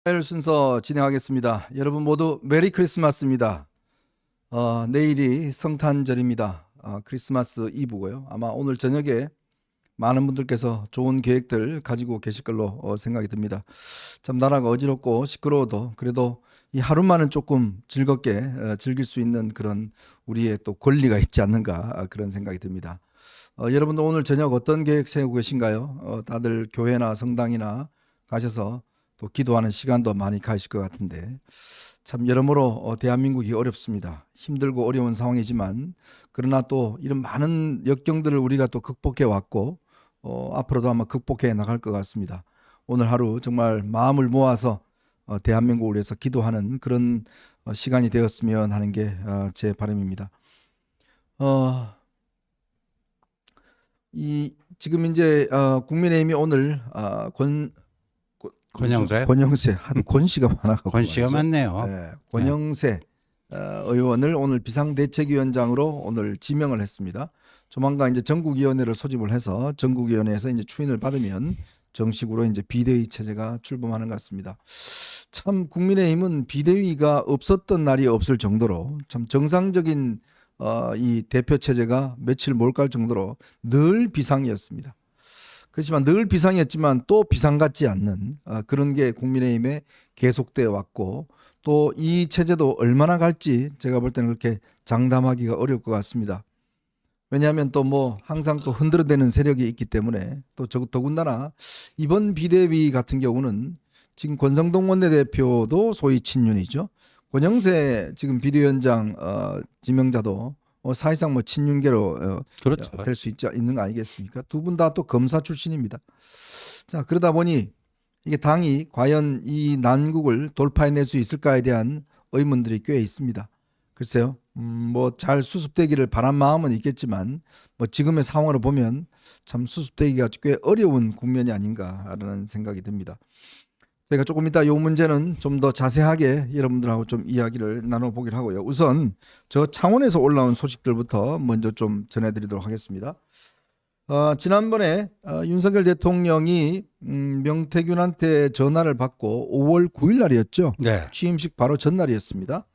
화요일 순서 진행하겠습니다. 여러분 모두 메리 크리스마스입니다. 내일이 성탄절입니다. 크리스마스 이브고요. 아마 오늘 저녁에 많은 분들께서 좋은 계획들 가지고 계실 걸로 생각이 듭니다. 참 나라가 어지럽고 시끄러워도 그래도 이 하루만은 조금 즐겁게 즐길 수 있는 그런 우리의 또 권리가 있지 않는가 그런 생각이 듭니다. 여러분도 오늘 저녁 어떤 계획 세우고 계신가요? 다들 교회나 성당이나 가셔서 또 기도하는 시간도 많이 가실 것 같은데 참 여러모로 대한민국이 어렵습니다. 힘들고 어려운 상황이지만 그러나 또 이런 많은 역경들을 우리가 또 극복해 왔고 앞으로도 아마 극복해 나갈 것 같습니다. 오늘 하루 정말 마음을 모아서 대한민국을 위해서 기도하는 그런 시간이 되었으면 하는 게 제 바람입니다. 지금 이제 국민의힘이 오늘 권영세 하도 권씨가 많아가지고 권씨가 많네요. 네, 권영세 의원을 오늘 비상대책위원장으로 오늘 지명을 했습니다. 조만간 이제 전국위원회를 소집을 해서 전국위원회에서 이제 추인을 받으면 정식으로 이제 비대위 체제가 출범하는 것 같습니다. 참 국민의힘은 비대위가 없었던 날이 없을 정도로 참 정상적인 이 대표 체제가 며칠 못 갈 정도로 늘 비상이었습니다. 그렇지만 늘 비상이었지만 또 비상 같지 않는 그런 게 국민의힘에 계속되어 왔고 또 이 체제도 얼마나 갈지 제가 볼 때는 그렇게 장담하기가 어려울 것 같습니다. 왜냐하면 또 뭐 항상 또 흔들어대는 세력이 있기 때문에 또 더군다나 이번 비대위 같은 경우는 지금 권성동 원내대표도 소위 친윤이죠. 권영세 지금 비대위원장 지명자도 사실상 뭐 친윤계로 그렇죠. 될 수 있는 거 아니겠습니까? 두 분 다 또 검사 출신입니다. 자, 그러다 보니 이게 당이 과연 이 난국을 돌파해낼 수 있을까에 대한 의문들이 꽤 있습니다. 글쎄요, 뭐 잘 수습되기를 바란 마음은 있겠지만 뭐 지금의 상황으로 보면 참 수습되기가 꽤 어려운 국면이 아닌가라는 생각이 듭니다. 제가 조금 이따 이 문제는 좀 더 자세하게 여러분들하고 좀 이야기를 나눠보기로 하고요. 우선 저 창원에서 올라온 소식들부터 먼저 좀 전해드리도록 하겠습니다. 지난번에 윤석열 대통령이 명태균한테 전화를 받고 5월 9일 날이었죠. 네. 취임식 바로 전날이었습니다.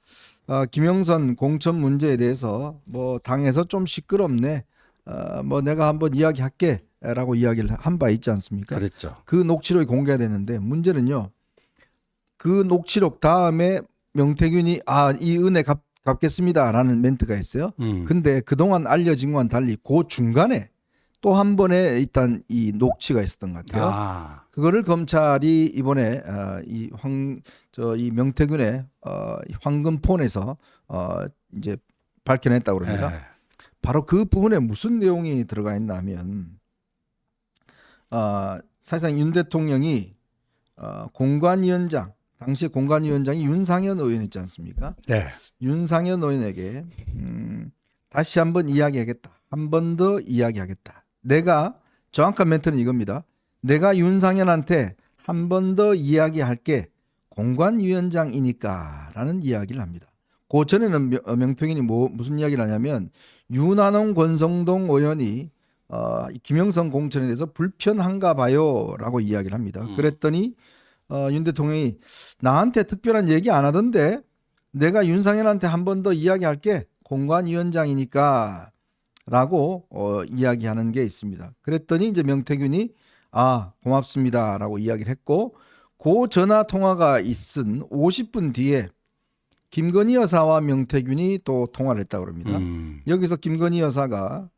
김영선 공천 문제에 대해서 뭐 당에서 좀 시끄럽네. 뭐 내가 한번 이야기할게. 라고 이야기를 한 바 있지 않습니까? 그랬죠. 그 녹취록이 공개가 됐는데 문제는요. 그 녹취록 다음에 명태균이 이 은혜 갚겠습니다라는 멘트가 있어요. 근데 그동안 알려진 것과는 달리 그 중간에 또 한 번에 일단 이 녹취가 있었던 것 같아요. 그거를 검찰이 이번에 이 명태균의 황금폰에서 이제 밝혀냈다고 합니다. 네. 바로 그 부분에 무슨 내용이 들어가 있나 하면 사실상 윤 대통령이 공관위원장 당시 공관위원장이 윤상현 의원 있지 않습니까? 네. 윤상현 의원에게 다시 한번 이야기하겠다. 한 번 더 이야기하겠다. 내가 정확한 멘트는 이겁니다. 내가 윤상현한테 한 번 더 이야기할게. 공관위원장이니까 라는 이야기를 합니다. 그 전에는 명태균이 무슨 이야기를 하냐면 윤한홍 권성동 의원이 김영선 공천에 대해서 불편한가 봐요 라고 이야기를 합니다. 그랬더니 윤 대통령이 나한테 특별한 얘기 안 하던데 내가 윤상현한테 한 번 더 이야기할게. 공관위원장이니까 라고 이야기하는 게 있습니다. 그랬더니 이제 명태균이 고맙습니다 라고 이야기를 했고 그 전화 통화가 있은 50분 뒤에 김건희 여사와 명태균이 또 통화를 했다고 합니다. 여기서 김건희 여사가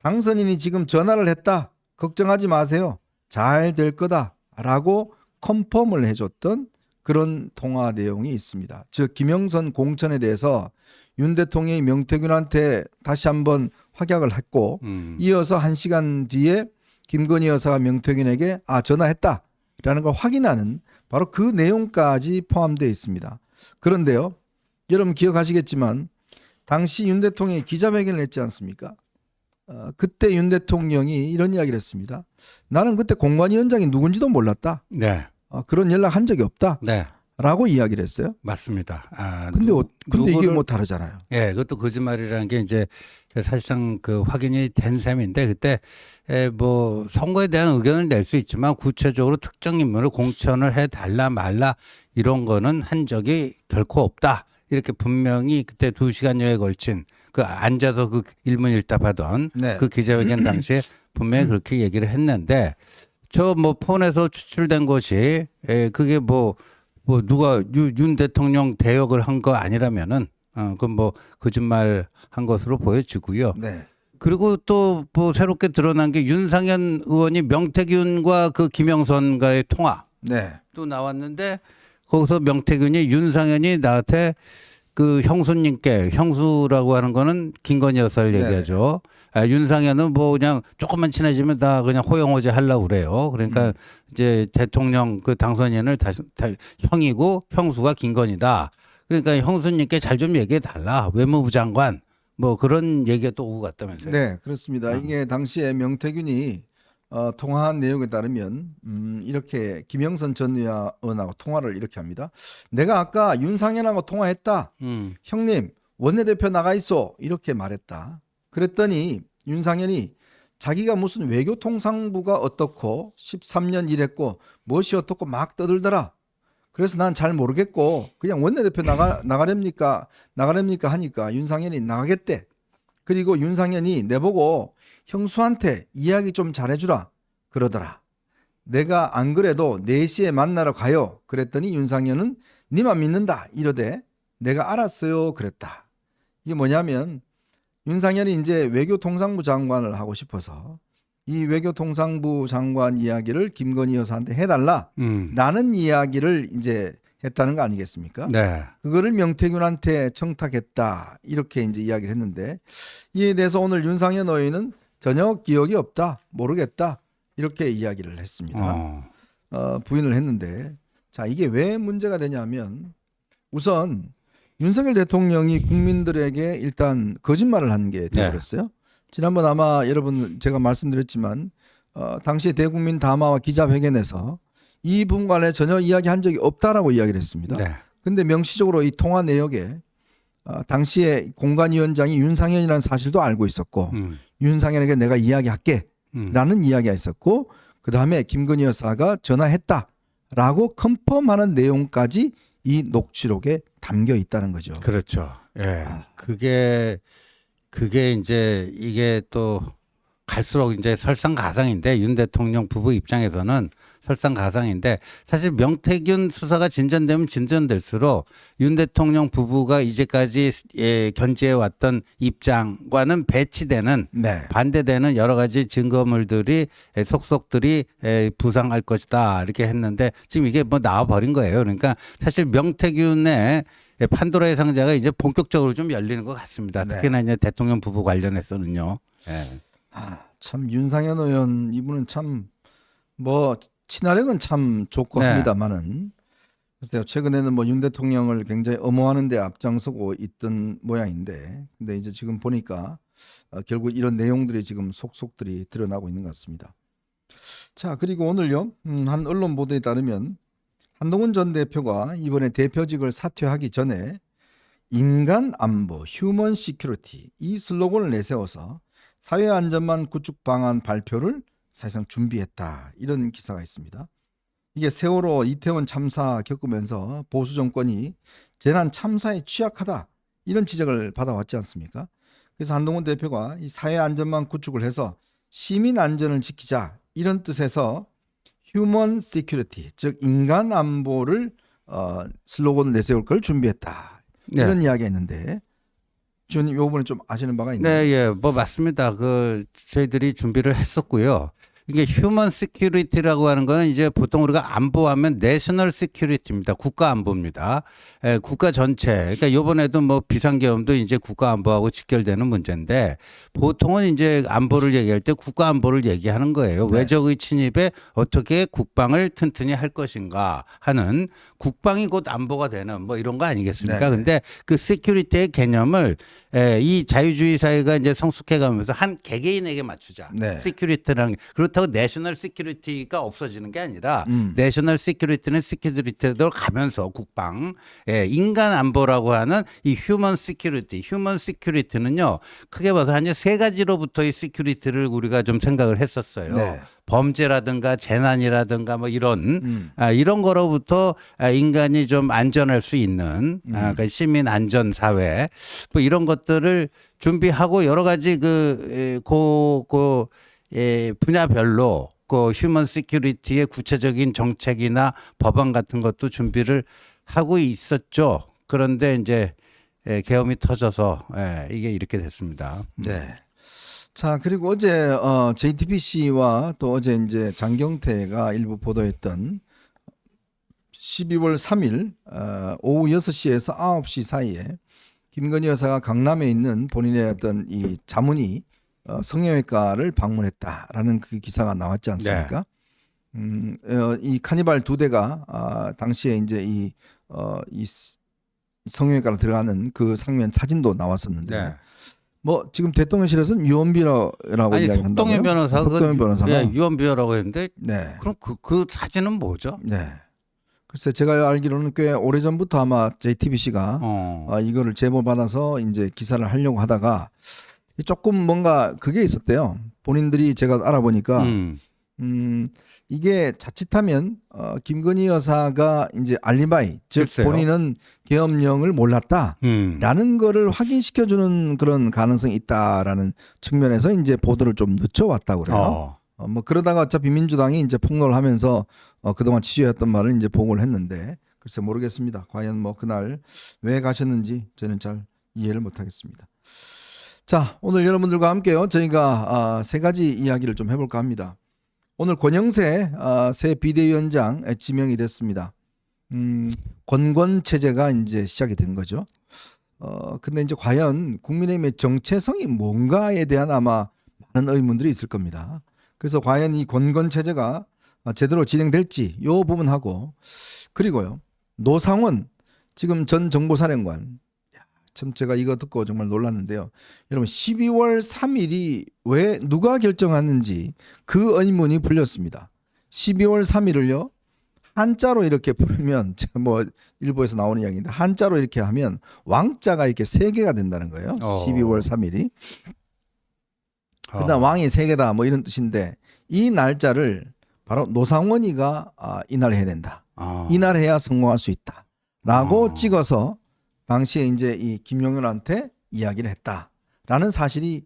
당선인이 지금 전화를 했다. 걱정하지 마세요. 잘 될 거다. 라고 컨펌을 해줬던 그런 통화 내용이 있습니다. 즉 김영선 공천에 대해서 윤 대통령이 명태균한테 다시 한번 확약을 했고 이어서 1시간 뒤에 김건희 여사가 명태균에게 전화했다. 라는 걸 확인하는 바로 그 내용까지 포함되어 있습니다. 그런데요. 여러분 기억하시겠지만 당시 윤 대통령이 기자회견을 했지 않습니까? 그때 윤 대통령이 이런 이야기를 했습니다. 나는 그때 공관위원장이 누군지도 몰랐다. 네. 그런 연락 한 적이 없다. 네. 라고 이야기를 했어요. 맞습니다. 근데 이게 뭐 다르잖아요. 예, 그것도 거짓말이라는 게 이제 사실상 그 확인이 된 셈인데 그때 뭐 선거에 대한 의견을 낼 수 있지만 구체적으로 특정 인물을 공천을 해 달라 말라 이런 거는 한 적이 결코 없다. 이렇게 분명히 그때 2시간여에 걸친 그 앉아서 그 일문일답하던 네. 그 기자회견 당시에 분명히 그렇게 얘기를 했는데 저 뭐 폰에서 추출된 것이 그게 뭐 누가 윤 대통령 대역을 한 거 아니라면은 그건 뭐 거짓말 한 것으로 보여지고요. 네. 그리고 또 뭐 새롭게 드러난 게 윤상현 의원이 명태균과 그 김영선과의 통화 네. 또 나왔는데 거기서 명태균이 윤상현이 나한테 그 형수님께 형수라고 하는 거는 김건희 여사를 얘기하죠. 윤상현은 뭐 그냥 조금만 친해지면 다 그냥 호영호제 하려고 그래요. 그러니까 이제 대통령 그 당선인을 다 형이고 형수가 김건희다. 그러니까 형수님께 잘 좀 얘기해 달라. 외무부 장관 뭐 그런 얘기가 또 오고 갔다면서요. 네, 그렇습니다. 이게 당시에 명태균이 통화한 내용에 따르면 이렇게 김영선 전 의원하고 통화를 이렇게 합니다. 내가 아까 윤상현하고 통화했다. 형님 원내대표 나가 있어 이렇게 말했다. 그랬더니 윤상현이 자기가 무슨 외교통상부가 어떻고 13년 일했고 무엇이 어떻고 막 떠들더라. 그래서 난 잘 모르겠고 그냥 원내대표 나가렵니까 하니까 윤상현이 나가겠대. 그리고 윤상현이 내보고 형수한테 이야기 좀 잘해주라 그러더라. 내가 안 그래도 4시에 만나러 가요. 그랬더니 윤상현은 니만 믿는다 이러대. 내가 알았어요 그랬다. 이게 뭐냐면 윤상현이 이제 외교통상부 장관을 하고 싶어서 이 외교통상부 장관 이야기를 김건희 여사한테 해달라라는 이야기를 이제 했다는 거 아니겠습니까? 네. 그거를 명태균한테 청탁했다 이렇게 이제 이야기를 했는데 이에 대해서 오늘 윤상현 의원은 전혀 기억이 없다, 모르겠다 이렇게 이야기를 했습니다. 부인을 했는데 자 이게 왜 문제가 되냐면 우선 윤석열 대통령이 국민들에게 일단 거짓말을 한 게 되어버렸어요. 지난번 아마 여러분 제가 말씀드렸지만 당시 대국민 담화와 기자회견에서 이 부분 관해 전혀 이야기한 적이 없다라고 이야기를 했습니다. 그런데 명시적으로 이 통화 내역에 당시에 공관위원장이 윤상현이라는 사실도 알고 있었고 윤상현에게 내가 이야기할게 라는 이야기가 있었고 그 다음에 김건희 여사가 전화했다라고 컨펌하는 내용까지 이 녹취록에 담겨 있다는 거죠. 그렇죠. 예. 그게 이제 이게 또 갈수록 이제 설상가상인데 윤 대통령 부부 입장에서는 설상가상인데 사실 명태균 수사가 진전되면 진전될수록 윤 대통령 부부가 이제까지 견지해 왔던 입장과는 배치되는 반대되는 여러 가지 증거물들이 속속들이 부상할 것이다 이렇게 했는데 지금 이게 뭐 나와버린 거예요. 그러니까 사실 명태균의 판도라의 상자가 이제 본격적으로 좀 열리는 것 같습니다. 특히나 이제 대통령 부부 관련해서는요. 참 윤상현 의원 이분은 참 뭐 친화력은 참 좋고 합니다만은 최근에는 뭐 윤 대통령을 굉장히 엄호하는 데 앞장서고 있던 모양인데 근데 이제 지금 보니까 결국 이런 내용들이 지금 속속들이 드러나고 있는 것 같습니다. 자 그리고 오늘요 한 언론 보도에 따르면 한동훈 전 대표가 이번에 대표직을 사퇴하기 전에 인간 안보, 휴먼 시큐리티 이 슬로건을 내세워서 사회 안전망 구축 방안 발표를 사실상 준비했다. 이런 기사가 있습니다. 이게 세월호 이태원 참사 겪으면서 보수 정권이 재난 참사에 취약하다. 이런 지적을 받아왔지 않습니까? 그래서 한동훈 대표가 이 사회 안전망 구축을 해서 시민 안전을 지키자. 이런 뜻에서 휴먼 시큐리티, 즉 인간 안보를 슬로건을 내세울 걸 준비했다. 이런 이야기가 있는데 주님 요번에 좀 아시는 바가 있나요? 네, 예, 뭐 맞습니다. 저희들이 준비를 했었고요. 이게 휴먼 시큐리티라고 하는 거는 이제 보통 우리가 안보하면 내셔널 시큐리티입니다. 국가 안보입니다. 국가 전체. 그러니까 이번에도 뭐 비상계엄도 이제 국가 안보하고 직결되는 문제인데 보통은 이제 안보를 얘기할 때 국가 안보를 얘기하는 거예요. 외적의 침입에 어떻게 국방을 튼튼히 할 것인가 하는 국방이 곧 안보가 되는 뭐 이런 거 아니겠습니까? 근데 그 시큐리티의 개념을 이 자유주의 사회가 이제 성숙해 가면서 한 개개인에게 맞추자. 시큐리티라는 게 그렇다 그렇다고 내셔널 시큐리티가 없어지는 게 아니라 음. 내셔널 시큐리티는 시큐리티대로 가면서 국방, 예, 인간 안보라고 하는 이 휴먼 시큐리티는요 크게 봐서 한 세 가지로부터의 시큐리티를 우리가 좀 생각을 했었어요. 네. 범죄라든가 재난이라든가 뭐 이런 음. 이런 거로부터 인간이 좀 안전할 수 있는 그러니까 시민 안전 사회 뭐 이런 것들을 준비하고 여러 가지 분야별로 그 휴먼 시큐리티의 구체적인 정책이나 법안 같은 것도 준비를 하고 있었죠. 그런데 이제 계엄이 터져서 이게 이렇게 됐습니다. 네. 자, 그리고 어제 JTBC와 또 어제 이제 장경태가 일부 보도했던 12월 3일 오후 6시에서 9시 사이에 김건희 여사가 강남에 있는 본인의 어떤 이 자문이 성형외과를 방문했다라는 그 기사가 나왔지 않습니까? 이 카니발 2대가 당시에 이제 이 성형외과로 들어가는 그 상면 사진도 나왔었는데 네. 뭐 지금 대통령실에서는 유언비어라고 아니 이야기한다고요? 속동현 변호사가 속동현 변호사가 예, 유언비어라고 했는데 네. 그럼 그 사진은 뭐죠? 네. 글쎄 제가 알기로는 꽤 오래전부터 아마 JTBC가 이거를 제보받아서 이제 기사를 하려고 하다가 조금 뭔가 그게 있었대요. 본인들이 제가 알아보니까 이게 자칫하면 김건희 여사가 이제 알리바이 즉 글쎄요. 본인은 계엄령을 몰랐다라는 거를 확인시켜주는 그런 가능성이 있다라는 측면에서 이제 보도를 좀 늦춰왔다고 그래요. 뭐 그러다가 어차피 민주당이 이제 폭로를 하면서 그동안 취재했던 말을 이제 보고를 했는데 글쎄 모르겠습니다. 과연 뭐 그날 왜 가셨는지 저는 잘 이해를 못하겠습니다. 자, 오늘 여러분들과 함께요. 저희가 세 가지 이야기를 좀 해볼까 합니다. 오늘 권영세 새 비대위원장 지명이 됐습니다. 권권 체제가 이제 시작이 된 거죠. 근데 이제 과연 국민의힘의 정체성이 뭔가에 대한 아마 많은 의문들이 있을 겁니다. 그래서 과연 이 권권 체제가 제대로 진행될지 이 부분하고 그리고요 노상원 지금 전 정보사령관 참 제가 이거 듣고 정말 놀랐는데요. 여러분 12월 3일이 왜 누가 결정하는지 그 의문이 풀렸습니다. 12월 3일을요 한자로 이렇게 풀면 뭐 일부에서 나오는 이야기인데 한자로 이렇게 하면 왕자가 이렇게 3개가 된다는 거예요. 12월 3일이. 그다음 왕이 3개다 뭐 이런 뜻인데 이 날짜를 바로 노상원이가 이날 해야 된다. 이날 해야 성공할 수 있다라고 찍어서 당시에 이제 이 김용현한테 이야기를 했다라는 사실이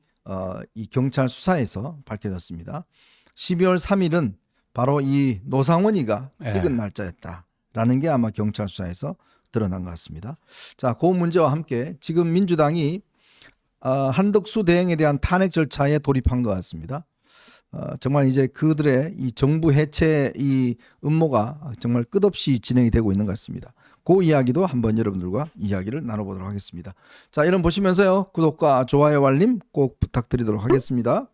이 경찰 수사에서 밝혀졌습니다. 12월 3일은 바로 이 노상원이가 찍은 날짜였다라는 게 아마 경찰 수사에서 드러난 것 같습니다. 자, 그 문제와 함께 지금 민주당이 한덕수 대행에 대한 탄핵 절차에 돌입한 것 같습니다. 정말 이제 그들의 이 정부 해체 이 음모가 정말 끝없이 진행이 되고 있는 것 같습니다. 그 이야기도 한번 여러분들과 이야기를 나눠보도록 하겠습니다. 자, 여러분 보시면서요 구독과 좋아요 알림 꼭 부탁드리도록 하겠습니다.